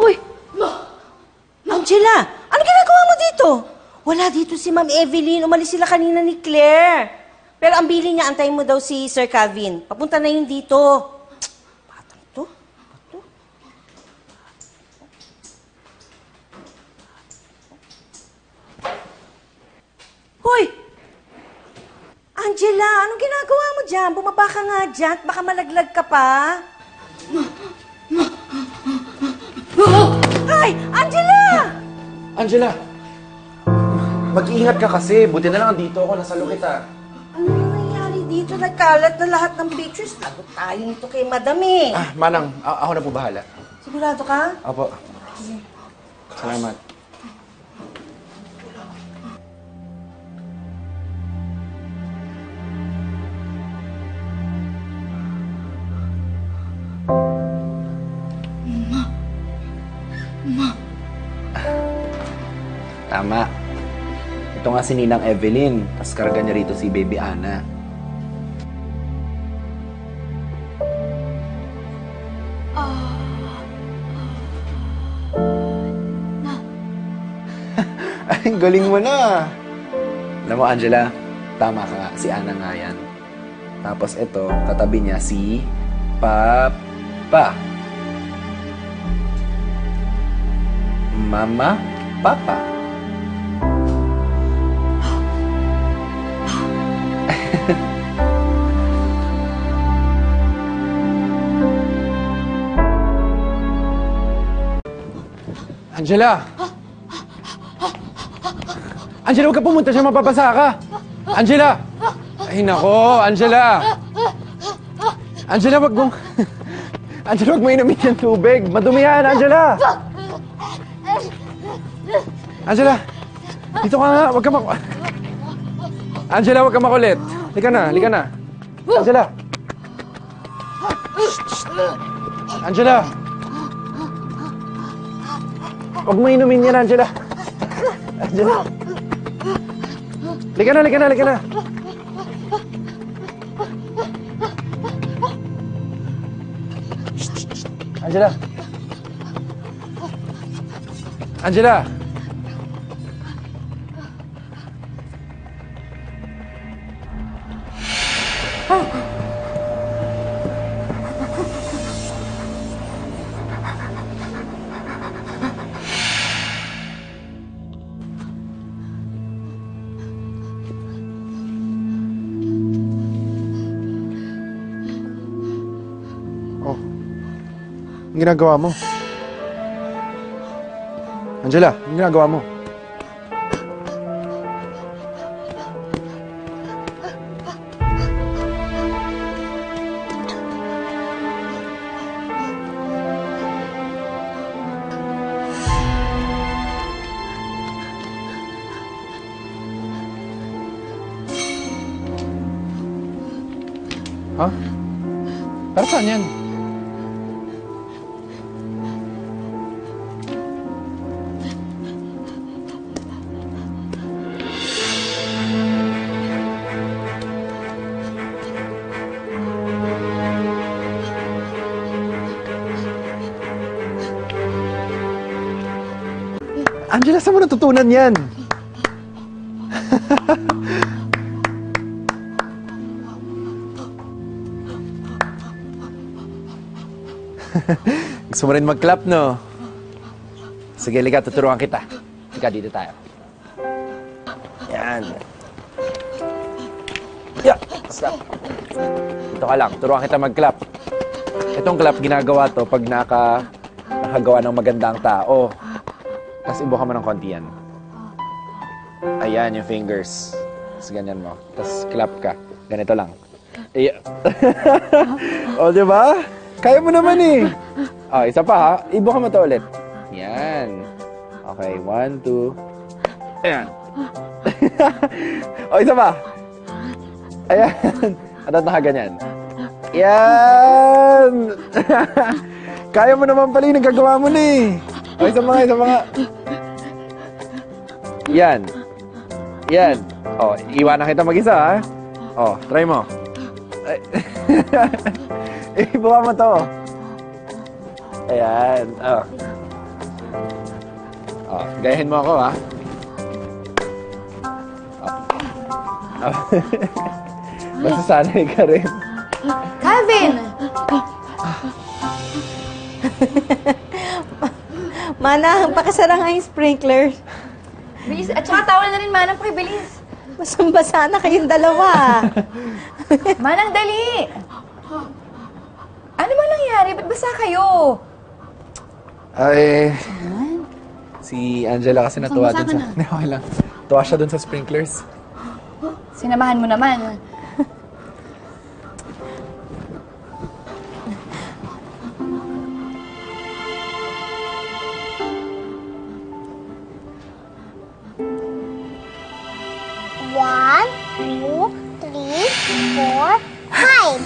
Uy! Angela, ano ginagawa mo dito? Wala dito si Ma'am Evelyn. Umalis sila kanina ni Claire. Pero ang bili niya, antayin mo daw si Sir Calvin. Papunta na yun dito. Batang to? Bato? Hoy! Angela, anong ginagawa mo dyan? Bumaba ka nga dyan. Baka malaglag ka pa. Ay! Angela! Angela! Mag-iingat ka kasi. Buti na lang dito ako. Nasalo kita. Ano nangyayari dito? Nagkalat na lahat ng pictures. Tagot tayo nito kay Madam eh. Manang, ako na po bahala. Sigurado ka? Opo. Salamat. Tama. Ito nga si Ninang Evelyn. Tapos karga niya rito si Baby Ana. Ay, galing mo na. Alam mo, Angela, tama ka nga. Si Ana nga yan. Tapos ito, katabi niya si Papa. Mama, Papa. Angela! Angela, huwag ka pumunta siya, mapapasa ka! Angela! Ay, nako, Angela! Angela, wag mong... Angela, wag mo inumin yung tubig! Madumi yan, Angela! Angela! Dito ka nga, wag ka Angela, wag ka makulit! Halika na, halika na! Angela! Angela! Huwag mo inumin yan, Angela! Angela! Halika na, halika na, halika na! Angela! Angela! Ang ginagawa mo? Angela, ang ginagawa mo? Ha? Para saan yan? Angela, saan mo natutunan yan? Gusto mo rin mag-clap, no? Sige, liga, tuturuan kita. Liga, dito tayo. Yan. Yeah, stop. Dito ka lang, turuan kita mag-clap. Itong clap, ginagawa to pag nakagawa ng magandang tao. Tapos ibuka mo ng konti yan. Ayan, yung fingers. Tapos ganyan mo. Tapos clap ka. Ganito lang. O, diba? Kaya mo naman eh. O, isa pa ha. Ibuka mo to ulit. Yan. Okay, 1, 2. Ayan. O, isa pa. Ayan. At nakaganyan. Yan. Kaya mo naman pala yung nagagawa mo na eh. O, isa mga. Yan. Yan. O, iwanan kita mag-isa, ha? O, try mo. Ibuka mo to. Ayan. O. Oh, gayahin mo ako, ha? Oh. Basta sanay ka rin. Calvin! Manang, pakasara nga yung sprinkler. Bilis. At saka tawal na rin, Manang. Pakibilis. Basang-basa na kayong dalawa. Manang, dali! Ano ba nangyari? Ba't basa kayo? Ay, si Angela kasi natuwa Basa dun ka sa... Hindi, okay lang. Tuwa siya dun sa sprinklers. Sinamahan mo naman. One, two, three, four, five.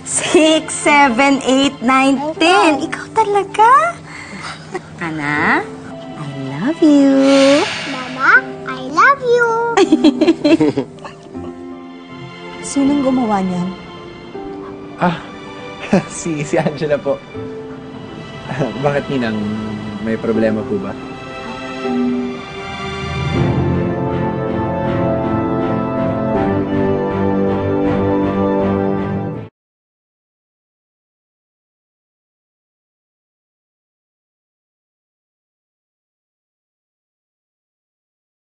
6, 7, 8, 9, 10. Ikaw talaga? Ana, I love you. Mama, I love you. Sinong gumawa niyan? Ah, si Angela po. Bakit, Ninang? May problema po ba?